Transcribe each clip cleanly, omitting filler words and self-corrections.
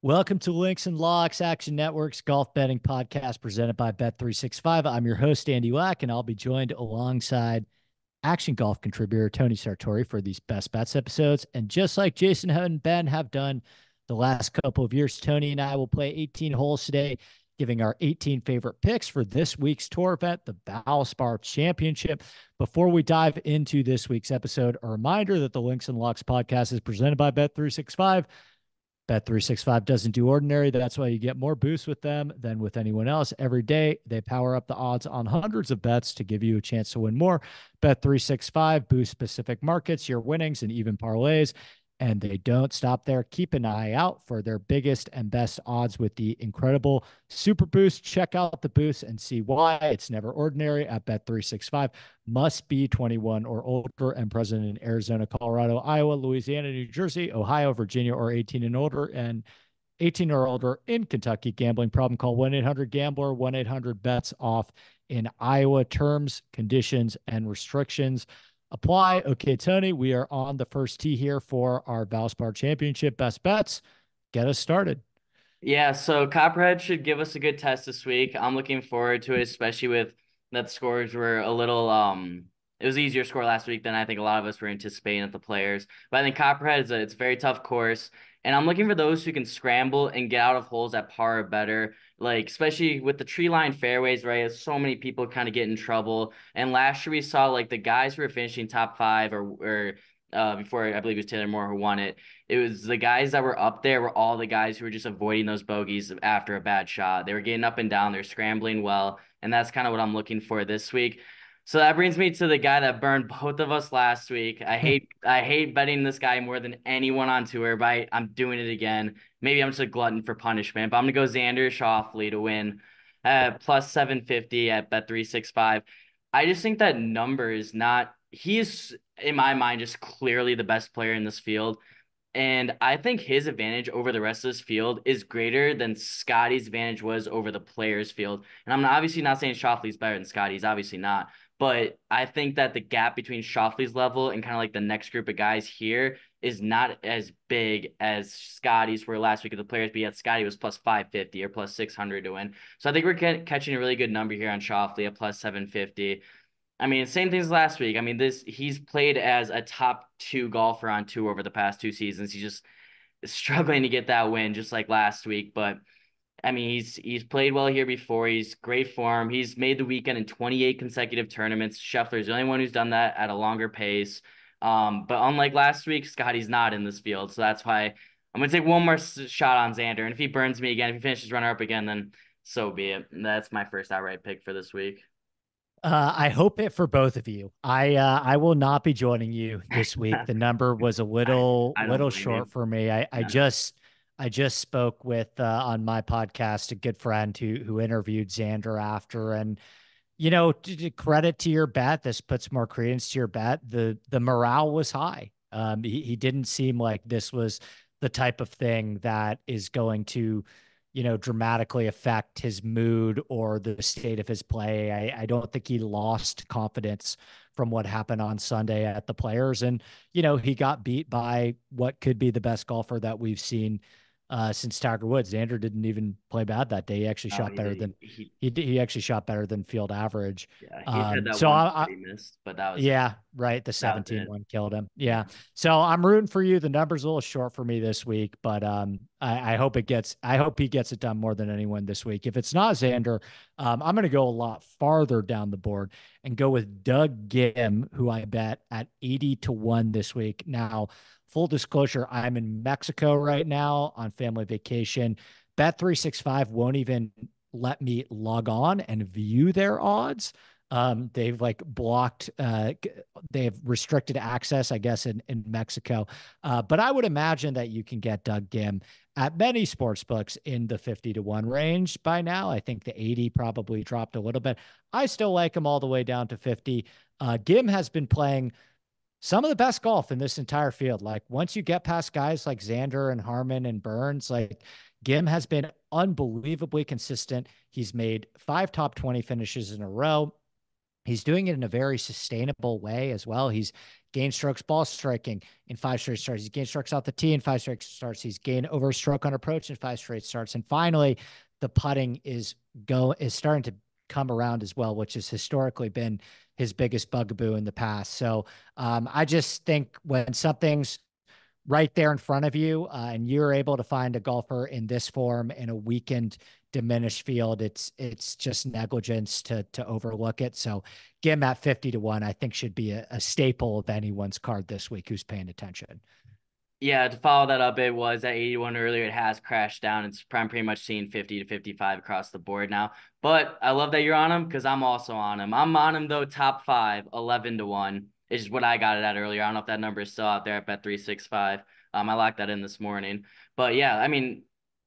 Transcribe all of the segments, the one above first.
Welcome to Links and Locks, Action Network's golf betting podcast presented by Bet365. I'm your host, Andy Lack, and I'll be joined alongside Action Golf contributor Tony Sartori for these Best Bets episodes. And just like Jason and Ben have done the last couple of years, Tony and I will play 18 holes today, giving our 18 favorite picks for this week's tour event, the Valspar Championship. Before we dive into this week's episode, a reminder that the Links and Locks podcast is presented by Bet365. Bet365 doesn't do ordinary. That's why you get more boosts with them than with anyone else. Every day, they power up the odds on hundreds of bets to give you a chance to win more. Bet365 boosts specific markets, your winnings, and even parlays. And they don't stop there. Keep an eye out for their biggest and best odds with the incredible Super Boost. Check out the boost and see why. It's never ordinary at Bet365. Must be 21 or older and present in Arizona, Colorado, Iowa, Louisiana, New Jersey, Ohio, Virginia, or 18 and older, and 18 or older in Kentucky. Gambling problem, call 1-800-GAMBLER, 1-800-BETS-OFF in Iowa. Terms, conditions, and restrictions apply. Okay, Tony, we are on the first tee here for our Valspar Championship Best Bets. Get us started. Yeah, so Copperhead should give us a good test this week. I'm looking forward to it, especially with that scores were a little it was an easier score last week than I think a lot of us were anticipating at the players. But I think Copperhead it's a very tough course. And I'm looking for those who can scramble and get out of holes at par or better. Like, especially with the tree line fairways, right? So many people kind of get in trouble. And last year we saw like the guys who were finishing top five or before I believe it was Taylor Moore who won it. It was the guys that were up there were all the guys who were just avoiding those bogeys after a bad shot. They were getting up and down, they're scrambling well, and that's kind of what I'm looking for this week. So that brings me to the guy that burned both of us last week. I hate betting this guy more than anyone on tour, but I'm doing it again. Maybe I'm just a glutton for punishment, but I'm gonna go Xander Schauffele to win plus 750 at Bet365. I just think that number is not he is in my mind just clearly the best player in this field. And I think his advantage over the rest of this field is greater than Scotty's advantage was over the players' field. And I'm obviously not saying Shoffley's better than Scotty's, obviously not. But I think that the gap between Shoffley's level and kind of like the next group of guys here is not as big as Scotty's were last week of the players, but yet Scotty was plus 550 or plus 600 to win. So I think we're catching a really good number here on Shoffley at plus 750. I mean, same things last week. I mean, he's played as a top two golfer on tour over the past two seasons. He's just struggling to get that win, just like last week. But I mean, he's played well here before. He's great form. He's made the weekend in 28 consecutive tournaments. Scheffler's the only one who's done that at a longer pace. But unlike last week, Scotty's not in this field, so that's why I'm gonna take one more shot on Xander. And if he burns me again, if he finishes runner up again, then so be it. That's my first outright pick for this week. I hope it for both of you. I will not be joining you this week. The number was a I little I don't little blame you. short for me. Yeah. I just spoke with on my podcast a good friend who interviewed Xander after, and credit to your bet. This puts more credence to your bet. The morale was high. He didn't seem like this was the type of thing that is going to dramatically affect his mood or the state of his play. I don't think he lost confidence from what happened on Sunday at the players. And, he got beat by what could be the best golfer that we've seen since Tiger Woods. Xander didn't even play bad that day. He actually Oh, shot he better did. than he actually shot better than field average. Yeah, he had that So one I, that he missed, but that was it. yeah, right. The That was 17 it. one killed him. Yeah. Yeah. So I'm rooting for you. The number's a little short for me this week, but I hope he gets it done more than anyone this week. If it's not Xander, I'm gonna go a lot farther down the board and go with Doug Ghim, who I bet at 80 to 1 this week. Now, full disclosure, I'm in Mexico right now on family vacation. Bet365 won't even let me log on and view their odds. They've like blocked, they've restricted access, I guess, in Mexico. But I would imagine that you can get Doug Ghim at many sports books in the 50 to 1 range by now. I think the 80 probably dropped a little bit. I still like him all the way down to 50. Ghim has been playing some of the best golf in this entire field. Like once you get past guys like Xander and Harman and Burns, like Ghim has been unbelievably consistent. He's made 5 top 20 finishes in a row. He's doing it in a very sustainable way as well. He's gained strokes ball striking in 5 straight starts. He's gained strokes off the tee in 5 straight starts. He's gained over a stroke on approach in 5 straight starts. And finally, the putting is starting to come around as well, which has historically been his biggest bugaboo in the past. So I just think when something's right there in front of you, and you're able to find a golfer in this form in a weakened, diminished field, it's just negligence to overlook it. So Ghim at 50-1, I think should be a staple of anyone's card this week who's paying attention. Yeah, to follow that up, it was at 81 earlier. It has crashed down. I'm pretty much seeing 50 to 55 across the board now. But I love that you're on him because I'm also on him. I'm on him, though, top 5, 11-1 is what I got it at earlier. I don't know if that number is still out there at Bet365. I locked that in this morning. But yeah, I mean,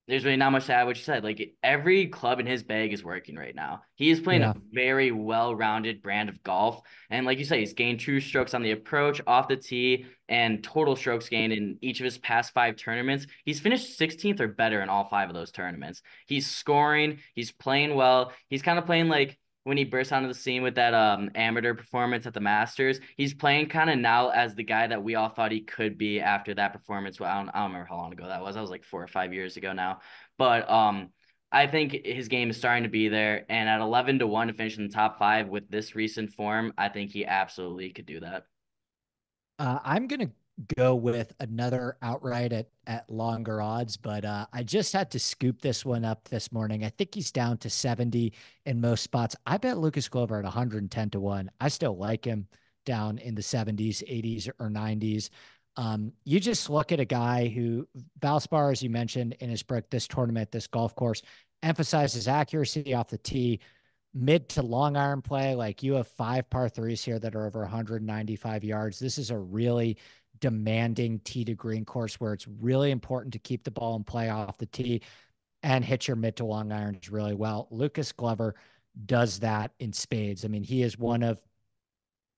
there's really not much to add what you said. Like every club in his bag is working right now. He is playing a very well-rounded brand of golf. And like you say, he's gained true strokes on the approach, off the tee, and total strokes gained in each of his past 5 tournaments. He's finished 16th or better in all 5 of those tournaments. He's scoring. He's playing well. He's kind of playing like when he burst onto the scene with that amateur performance at the Masters. He's playing kind of now as the guy that we all thought he could be after that performance. Well, I don't remember how long ago that was. That was like 4 or 5 years ago now. But I think his game is starting to be there. And at 11-1 to finish in the top 5 with this recent form, I think he absolutely could do that. I'm going to go with another outright at longer odds, but I just had to scoop this one up this morning. I think he's down to 70 in most spots. I bet Lucas Glover at 110-1. I still like him down in the 70s, 80s, or 90s. You just look at a guy who Valspar, as you mentioned in his book, this tournament, this golf course, emphasizes accuracy off the tee, mid to long iron play. Like you have 5 par 3s here that are over 195 yards. This is a really demanding tee to green course where it's really important to keep the ball in play off the tee and hit your mid to long irons really well. Lucas Glover does that in spades. I mean, he is one of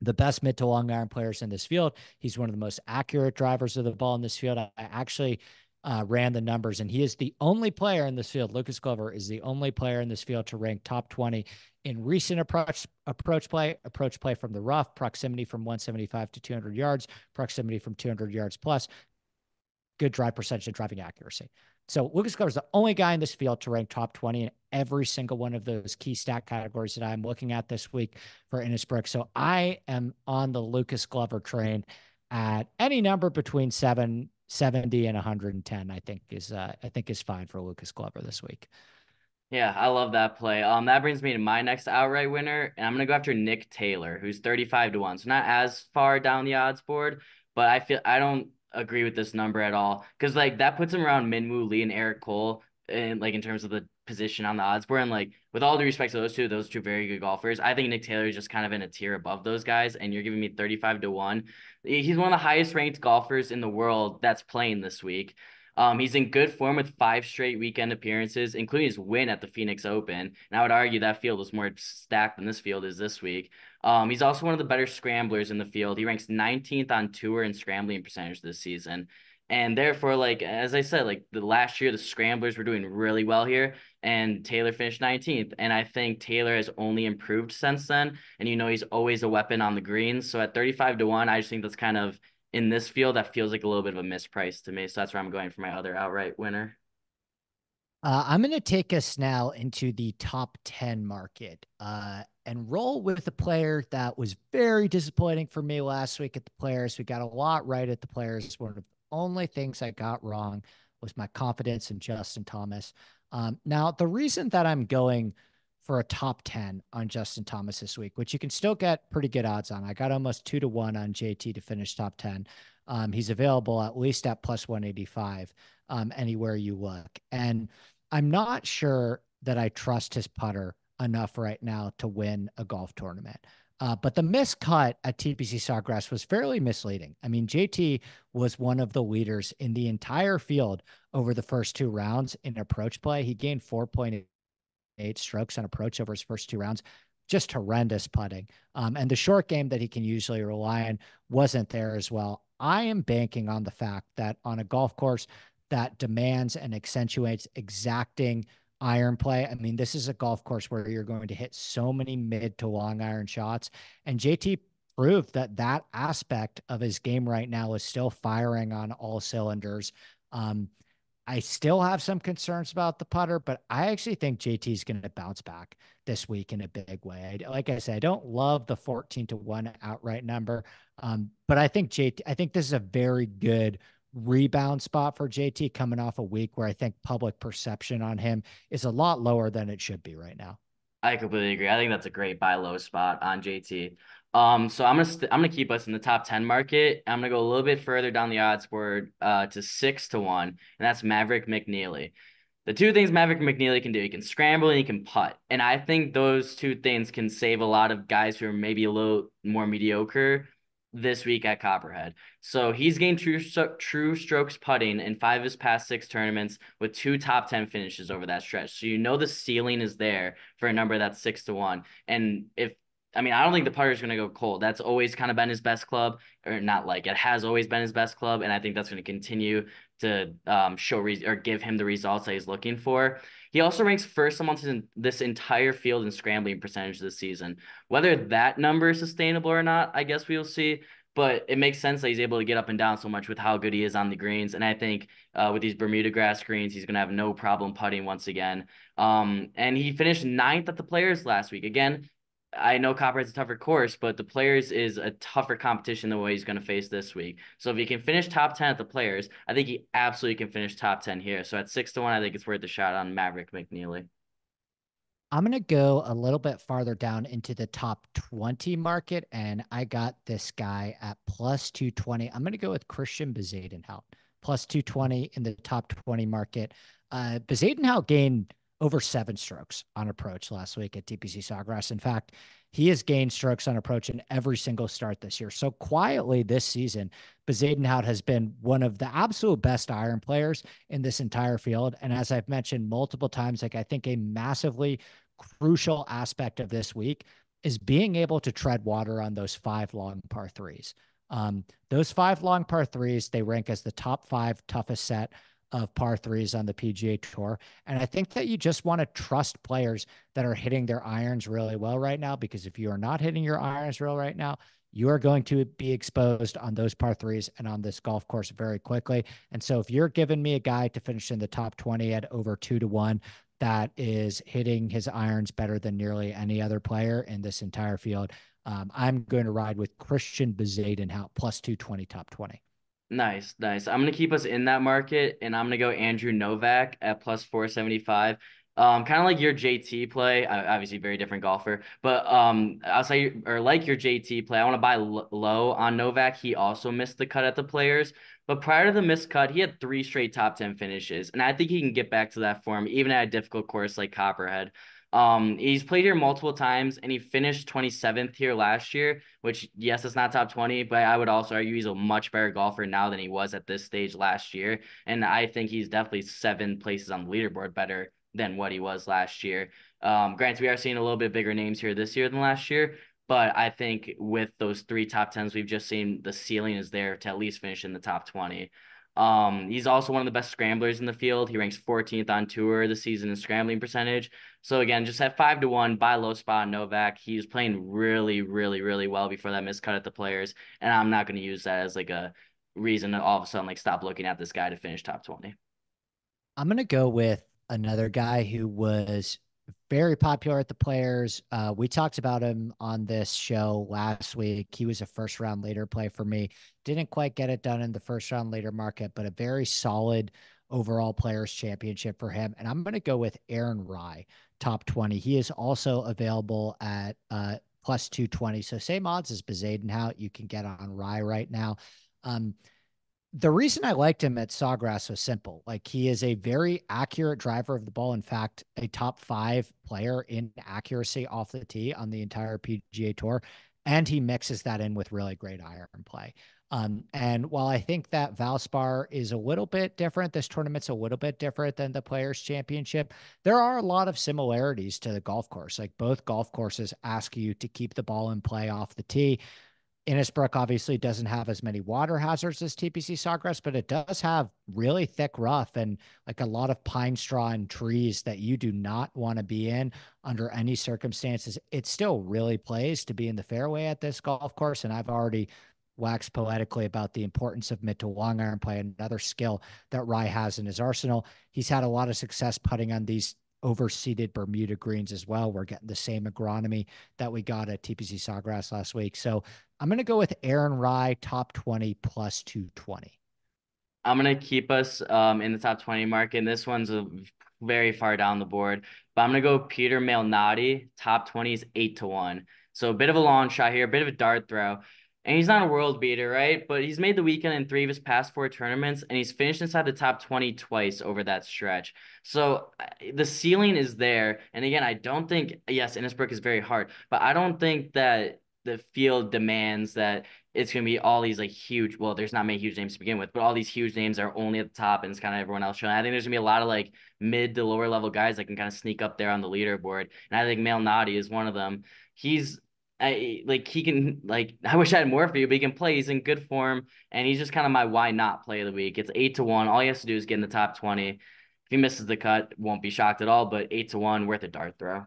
the best mid to long iron players in this field. He's one of the most accurate drivers of the ball in this field. I actually ran the numbers, and he is the only player in this field. Lucas Glover is the only player in this field to rank top 20 in recent approach play from the rough, proximity from 175 to 200 yards, proximity from 200 yards plus, good drive percentage and driving accuracy. So Lucas Glover is the only guy in this field to rank top 20 in every single one of those key stat categories that I'm looking at this week for Innisbrook. So I am on the Lucas Glover train at any number between 70 and 110. I think is fine for Lucas Glover this week. Yeah, I love that play. That brings me to my next outright winner, and I'm gonna go after Nick Taylor, who's 35-1. So not as far down the odds board, but I don't agree with this number at all because like that puts him around Minwoo Lee and Erik Cole, and like in terms of the position on the odds board. And like with all due respect to those two very good golfers, I think Nick Taylor is just kind of in a tier above those guys. And you're giving me 35-1. He's one of the highest ranked golfers in the world that's playing this week. He's in good form with 5 straight weekend appearances, including his win at the Phoenix Open. And I would argue that field is more stacked than this field is this week. He's also one of the better scramblers in the field. He ranks 19th on tour in scrambling percentage this season. And therefore, like, as I said, like the last year, the scramblers were doing really well here, and Taylor finished 19th. And I think Taylor has only improved since then. And, he's always a weapon on the greens. So at 35-1, I just think that's kind of in this field, that feels like a little bit of a misprice to me. So that's where I'm going for my other outright winner. I'm going to take us now into the top 10 market and roll with a player that was very disappointing for me last week at the Players. We got a lot right at the Players. One of the only things I got wrong was my confidence in Justin Thomas. Now, the reason that I'm going for a top 10 on Justin Thomas this week, which you can still get pretty good odds on. I got almost 2-1 on JT to finish top 10. He's available at least at plus 185 anywhere you look. And I'm not sure that I trust his putter enough right now to win a golf tournament. But the miscut at TPC Sawgrass was fairly misleading. I mean, JT was one of the leaders in the entire field over the first 2 rounds in approach play. He gained 4.8 strokes on approach over his first 2 rounds. Just horrendous putting. And the short game that he can usually rely on wasn't there as well. I am banking on the fact that on a golf course that demands and accentuates exacting iron play. I mean, this is a golf course where you're going to hit so many mid to long iron shots. And JT prove that that aspect of his game right now is still firing on all cylinders. Um, I still have some concerns about the putter, but I actually think JT is going to bounce back this week in a big way. Like I said, I don't love the 14-1 outright number, but I think I think this is a very good rebound spot for JT coming off a week where I think public perception on him is a lot lower than it should be right now. I completely agree. I think that's a great buy low spot on JT. So I'm gonna keep us in the top 10 market. I'm gonna go a little bit further down the odds board to 6-1, and that's Maverick McNealy. The two things Maverick McNealy can do, he can scramble and he can putt. And I think those two things can save a lot of guys who are maybe a little more mediocre this week at Copperhead. So he's gained true strokes putting in 5 of his past 6 tournaments with 2 top 10 finishes over that stretch. So you know the ceiling is there for a number that's 6-1. And I don't think the putter is going to go cold. That's always kind of been his best club, or not like it has always been his best club. And I think that's going to continue to or give him the results that he's looking for. He also ranks first amongst this entire field in scrambling percentage this season. Whether that number is sustainable or not, I guess we'll see. But it makes sense that he's able to get up and down so much with how good he is on the greens. And I think with these Bermuda grass greens, he's going to have no problem putting once again. And he finished 9th at the Players last week. Again, I know Copperhead's a tougher course, but the Players is a tougher competition than what he's going to face this week. So if he can finish top 10 at the Players, I think he absolutely can finish top 10 here. So at 6-1, I think it's worth a shot on Maverick McNealy. I'm going to go a little bit farther down into the top 20 market, and I got this guy at plus 220. I'm going to go with Christiaan Bezuidenhout, plus 220 in the top 20 market. Bezuidenhout gained over 7 strokes on approach last week at TPC Sawgrass. In fact, he has gained strokes on approach in every single start this year. So quietly this season, Bezuidenhout has been one of the absolute best iron players in this entire field. And as I've mentioned multiple times, like I think a massively crucial aspect of this week is being able to tread water on those 5 long par threes. Those 5 long par threes, they rank as the top 5 toughest set of par threes on the PGA Tour. And I think that you just want to trust players that are hitting their irons really well right now, because if you are not hitting your irons real right now, you are going to be exposed on those par threes and on this golf course very quickly. And so if you're giving me a guy to finish in the top 20 at over 2-1, that is hitting his irons better than nearly any other player in this entire field, I'm going to ride with Christiaan Bezuidenhout plus 220 top 20. Nice, nice. I'm gonna keep us in that market, and I'm gonna go Andrew Novak at plus 475. Kind of like your JT play. Obviously, very different golfer, but I'll say, or like your JT play, I want to buy low on Novak. He also missed the cut at the Players, but prior to the missed cut, he had 3 straight top 10 finishes, and I think he can get back to that form even at a difficult course like Copperhead. He's played here multiple times, and he finished 27th here last year, which, yes, it's not top 20, but I would also argue he's a much better golfer now than he was at this stage last year. And I think he's definitely 7 places on the leaderboard better than what he was last year. Granted, we are seeing a little bit bigger names here this year than last year, but I think with those 3 top 10s we've just seen, the ceiling is there to at least finish in the top 20. He's also one of the best scramblers in the field. He ranks 14th on tour this season in scrambling percentage. So again, just at 5-1, buy low spot on Novak. He was playing really, really, really well before that miscut at the Players, and I'm not going to use that as like a reason to all of a sudden like stop looking at this guy to finish top 20. I'm going to go with another guy who was very popular at the Players. We talked about him on this show last week. He was a first round later play for me. Didn't quite get it done in the first round later market, but a very solid overall Players Championship for him. And I'm going to go with Aaron Rai, top 20. He is also available at plus 220. So same odds as Bezuidenhout you can get on Rai right now. The reason I liked him at Sawgrass was simple. Like, he is a very accurate driver of the ball. In fact, a top 5 player in accuracy off the tee on the entire PGA Tour. And he mixes that in with really great iron play. And while I think that Valspar is a little bit different, this tournament's a little bit different than the Players Championship, there are a lot of similarities to the golf course. Like, both golf courses ask you to keep the ball in play off the tee. Innisbrook obviously doesn't have as many water hazards as TPC Sawgrass, but it does have really thick rough and like a lot of pine straw and trees that you do not want to be in under any circumstances. It still really plays to be in the fairway at this golf course. And I've already waxed poetically about the importance of mid to long iron play, another skill that Rye has in his arsenal. He's had a lot of success putting on these overseeded Bermuda greens as well. We're getting the same agronomy that we got at TPC Sawgrass last week. So I'm going to go with Aaron Rye, top 20 plus 220. I'm gonna keep us in the top 20 mark, and this one's very far down the board. But I'm gonna go Peter Malnati, top 20 is 8-1. So a bit of a long shot here, a bit of a dart throw. And he's not a world beater, right? But he's made the weekend in 3 of his past 4 tournaments, and he's finished inside the top 20 twice over that stretch. So the ceiling is there. And again, I don't think, yes, Innisbrook is very hard, but I don't think that the field demands that it's going to be all these like huge, well, there's not many huge names to begin with, but all these huge names are only at the top and it's kind of everyone else showing. I think there's going to be a lot of like mid to lower level guys that can kind of sneak up there on the leaderboard. And I think Malnati is one of them. He's he can like, I wish I had more for you, but he can play. He's in good form and he's just kind of my why not play of the week. It's 8-1. All he has to do is get in the top 20. If he misses the cut, won't be shocked at all, but 8-1 worth a dart throw.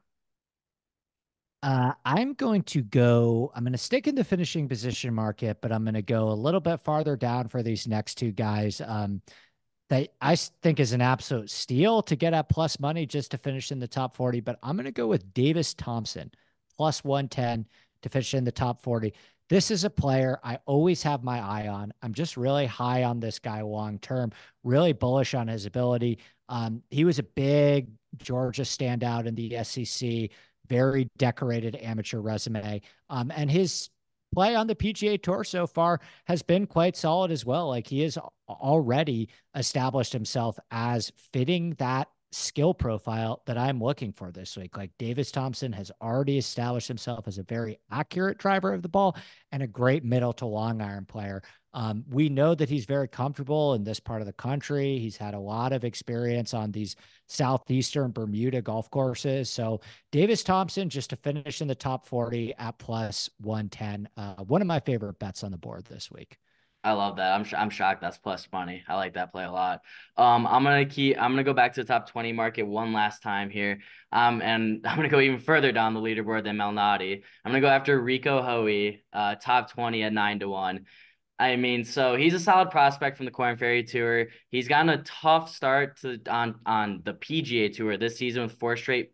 I'm going to stick in the finishing position market, but I'm going to go a little bit farther down for these next two guys. That I think is an absolute steal to get at plus money just to finish in the top 40. But I'm going to go with Davis Thompson, plus 110 to finish in the top 40. This is a player I always have my eye on. I'm just really high on this guy long term, really bullish on his ability. He was a big Georgia standout in the SEC, very decorated amateur resume. And his play on the PGA Tour so far has been quite solid as well. Like he has already established himself as fitting that skill profile that I'm looking for this week. Like Davis Thompson has already established himself as a very accurate driver of the ball and a great middle to long iron player. We know that he's very comfortable in this part of the country. He's had a lot of experience on these southeastern Bermuda golf courses. So Davis Thompson, just to finish in the top 40 at plus 110, one of my favorite bets on the board this week. I love that. I'm shocked that's plus money. I like that play a lot. I'm gonna go back to the top 20 market one last time here. And I'm gonna go even further down the leaderboard than Malnati. I'm gonna go after Rico Hoey, top 20 at 9-1. I mean, so he's a solid prospect from the Korn Ferry Tour. He's gotten a tough start on the PGA Tour this season with four straight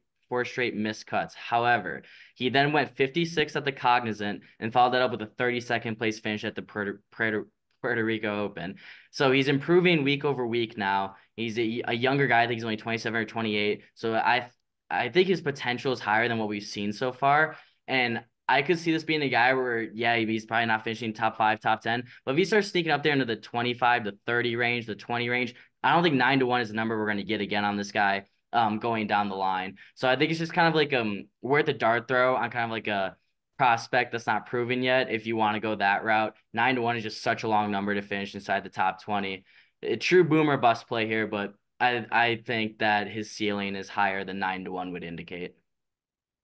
missed cuts. However, he then went 56 at the Cognizant and followed that up with a 32nd place finish at the Puerto Rico Open. So he's improving week over week now. He's a younger guy. I think he's only 27 or 28. So I think his potential is higher than what we've seen so far. And I could see this being a guy where, yeah, he's probably not finishing top 5, top 10. But if he starts sneaking up there into the 25 to 30 range, the 20 range, I don't think 9-1 is the number we're going to get again on this guy going down the line. So I think it's just kind of like worth a dart throw on kind of like a prospect that's not proven yet. If you want to go that route, 9-1 is just such a long number to finish inside the top 20. A true boomer bust play here, but I think that his ceiling is higher than 9-1 would indicate.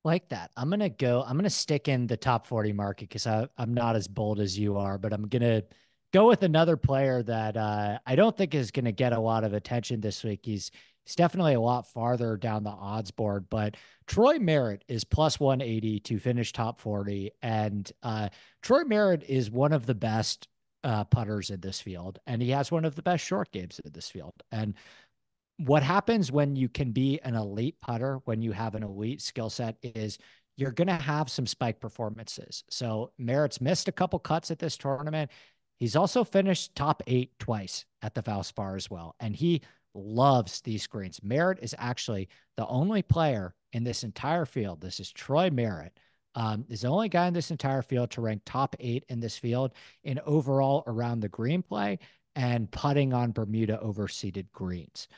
Like that. I'm going to stick in the top 40 market because I'm not as bold as you are, but I'm going to go with another player that I don't think is going to get a lot of attention this week. He's definitely a lot farther down the odds board, but Troy Merritt is plus 180 to finish top 40. And Troy Merritt is one of the best putters in this field, and he has one of the best short games in this field. And what happens when you can be an elite putter, when you have an elite skill set, is you're going to have some spike performances. So Merritt's missed a couple cuts at this tournament. He's also finished top 8 twice at the Valspar as well. And he loves these greens. Merritt is actually the only player in this entire field. This is Troy Merritt. Is the only guy in this entire field to rank top 8 in this field in overall around the green play and putting on Bermuda overseeded greens.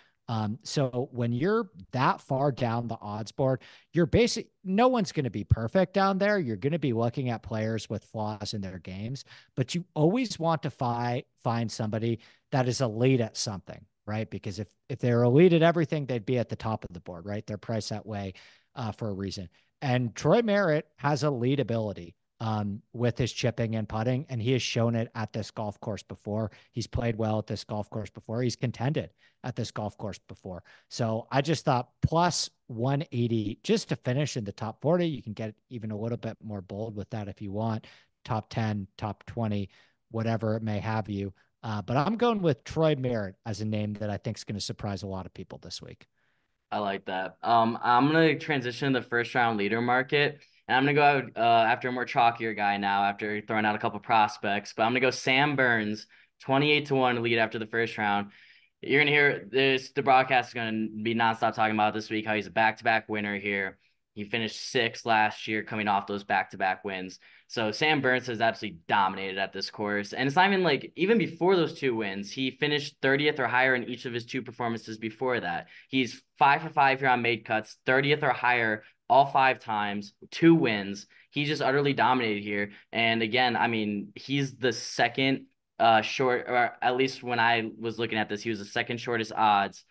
So when you're that far down the odds board, no one's going to be perfect down there. You're going to be looking at players with flaws in their games, but you always want to find somebody that is elite at something, right? Because if they're elite at everything, they'd be at the top of the board, right? They're priced that way for a reason. And Troy Merritt has elite ability with his chipping and putting, and he has shown it at this golf course before. He's played well at this golf course before. He's contended at this golf course before. So I just thought plus 180 just to finish in the top 40. You can get even a little bit more bold with that if you want. Top 10, top 20, whatever it may have you. But I'm going with Troy Merritt as a name that I think is going to surprise a lot of people this week. I like that. I'm gonna transition to the first round leader market, and I'm gonna go out after a more chalkier guy now, after throwing out a couple prospects. But I'm gonna go Sam Burns, 28-1 to lead after the first round. You're gonna hear this. The broadcast is gonna be nonstop talking about this week how he's a back-to-back winner here. He finished sixth last year, coming off those back-to-back wins. So Sam Burns has absolutely dominated at this course. And it's not even like, even before those two wins, he finished 30th or higher in each of his two performances before that. He's 5 for 5 here on made cuts, 30th or higher all 5 times, 2 wins. He's just utterly dominated here. And again, I mean, he's the second short, or at least when I was looking at this, he was the second shortest odds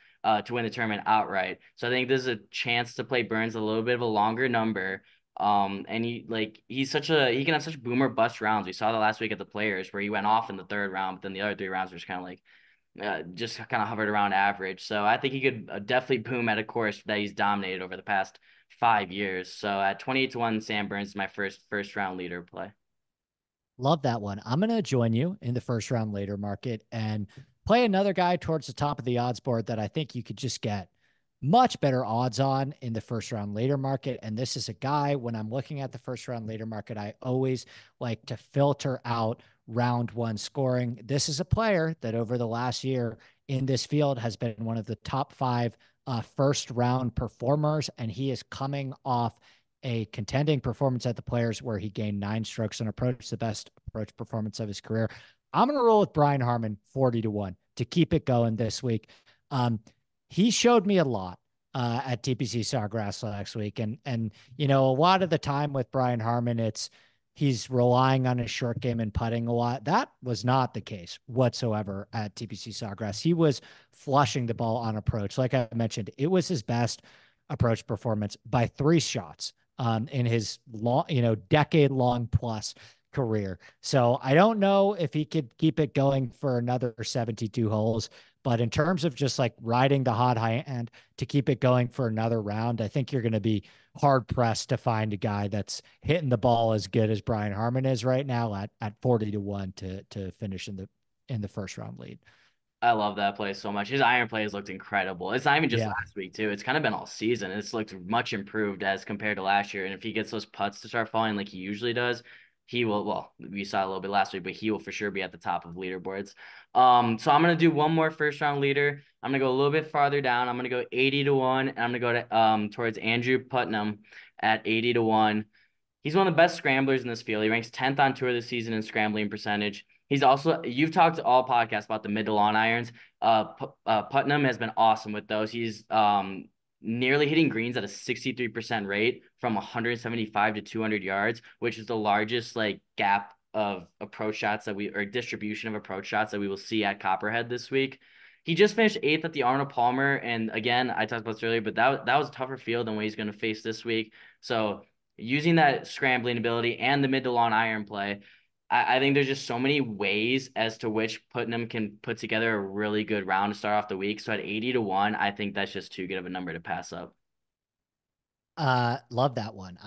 to win the tournament outright. So I think this is a chance to play Burns a little bit of a longer number. And he can have such boomer bust rounds. We saw that last week at the Players where he went off in the third round, but then the other 3 rounds were just kind of like just kind of hovered around average. So I think he could definitely boom at a course that he's dominated over the past 5 years. So at 28-1, Sam Burns is my first round leader play. Love that one. I'm going to join you in the first round later market and play another guy towards the top of the odds board that I think you could just get much better odds on in the first round later market. And this is a guy, when I'm looking at the first round later market, I always like to filter out round one scoring. This is a player that over the last year in this field has been one of the top 5 first round performers. And he is coming off a contending performance at the Players where he gained 9 strokes on approach, the best approach performance of his career. I'm going to roll with Brian Harman 40-1 to keep it going this week. He showed me a lot at TPC Sawgrass last week. And, you know, a lot of the time with Brian Harman, he's relying on his short game and putting a lot. That was not the case whatsoever at TPC Sawgrass. He was flushing the ball on approach. Like I mentioned, it was his best approach performance by 3 shots in his long, decade-long plus career. So I don't know if he could keep it going for another 72 holes, but in terms of just like riding the hot hand to keep it going for another round, I think you're going to be hard pressed to find a guy that's hitting the ball as good as Brian Harman is right now at 40-1 to finish in the first round lead. I love that play so much. His iron play has looked incredible. It's not even just Yeah. last week too. It's kind of been all season. It's looked much improved as compared to last year. And if he gets those putts to start falling like he usually does, he will. Well, we saw a little bit last week, but he will for sure be at the top of leaderboards. So I'm gonna do one more first round leader. I'm gonna go a little bit farther down. I'm gonna go 80-1, and I'm gonna go to towards Andrew Putnam at 80-1. He's one of the best scramblers in this field. He ranks 10th on tour this season in scrambling percentage. He's also, you've talked all podcasts about the mid to long irons. Putnam has been awesome with those. He's nearly hitting greens at a 63% rate from 175 to 200 yards, which is the largest like gap of approach shots or distribution of approach shots that we will see at Copperhead this week. He just finished 8th at the Arnold Palmer. And again, I talked about this earlier, but that was a tougher field than what he's going to face this week. So using that scrambling ability and the mid to long iron play, I think there's just so many ways as to which Putnam can put together a really good round to start off the week. So at 80-1, I think that's just too good of a number to pass up. Love that one.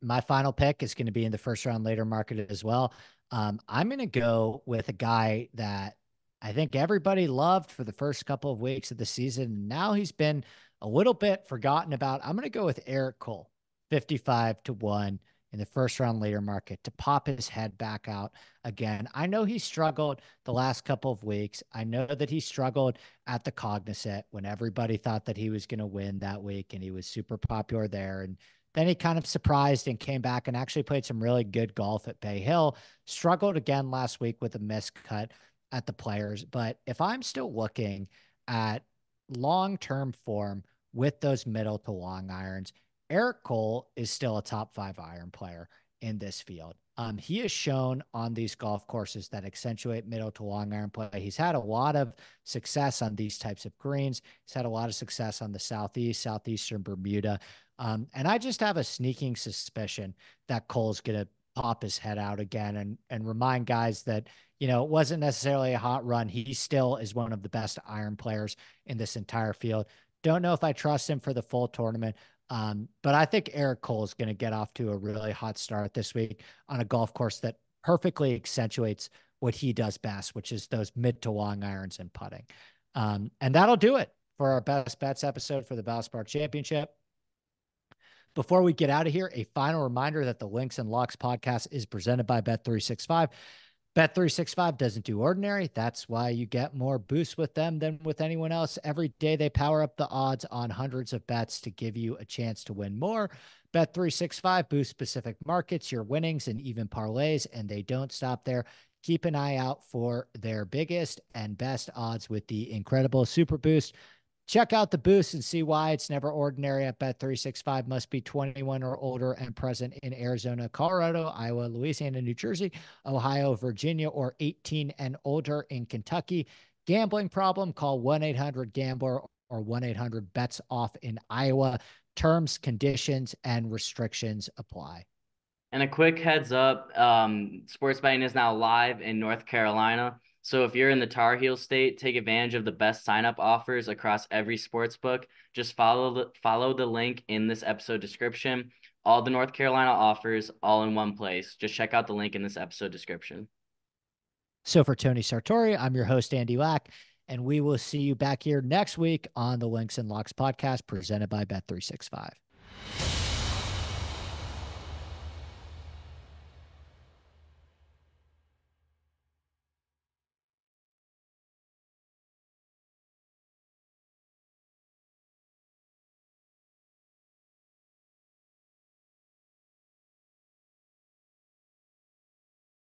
My final pick is going to be in the first round later market as well. I'm going to go with a guy that I think everybody loved for the first couple of weeks of the season. Now he's been a little bit forgotten about. I'm going to go with Erik Cole, 55-1 in the first round later market to pop his head back out again. I know he struggled the last couple of weeks. I know that he struggled at the Cognizant when everybody thought that he was going to win that week and he was super popular there. And then he kind of surprised and came back and actually played some really good golf at Bay Hill. Struggled again last week with a missed cut at the Players. But if I'm still looking at long-term form with those middle to long irons, Erik Cole is still a top 5 iron player in this field. He has shown on these golf courses that accentuate middle to long iron play. He's had a lot of success on these types of greens. He's had a lot of success on the southeastern Bermuda. And I just have a sneaking suspicion that Cole's going to pop his head out again and remind guys that, you know, it wasn't necessarily a hot run. He still is one of the best iron players in this entire field. Don't know if I trust him for the full tournament. But I think Erik Cole is going to get off to a really hot start this week on a golf course that perfectly accentuates what he does best, which is those mid to long irons and putting. And that'll do it for our best bets episode for the Valspar Championship. Before we get out of here, a final reminder that the Links and Locks podcast is presented by Bet365. Bet365 doesn't do ordinary. That's why you get more boosts with them than with anyone else. Every day they power up the odds on hundreds of bets to give you a chance to win more. Bet365 boosts specific markets, your winnings, and even parlays, and they don't stop there. Keep an eye out for their biggest and best odds with the incredible Super Boost. Check out the boost and see why it's never ordinary at Bet365. Must be 21 or older and present in Arizona, Colorado, Iowa, Louisiana, New Jersey, Ohio, Virginia, or 18 and older in Kentucky. Gambling problem? Call 1-800-GAMBLER or 1-800-BETS-OFF in Iowa. Terms, conditions, and restrictions apply. And a quick heads up, sports betting is now live in North Carolina. So if you're in the Tar Heel state, take advantage of the best sign-up offers across every sports book. Just follow the link in this episode description. All the North Carolina offers, all in one place. Just check out the link in this episode description. So for Tony Sartori, I'm your host, Andy Lack, and we will see you back here next week on the Links and Locks podcast presented by Bet365.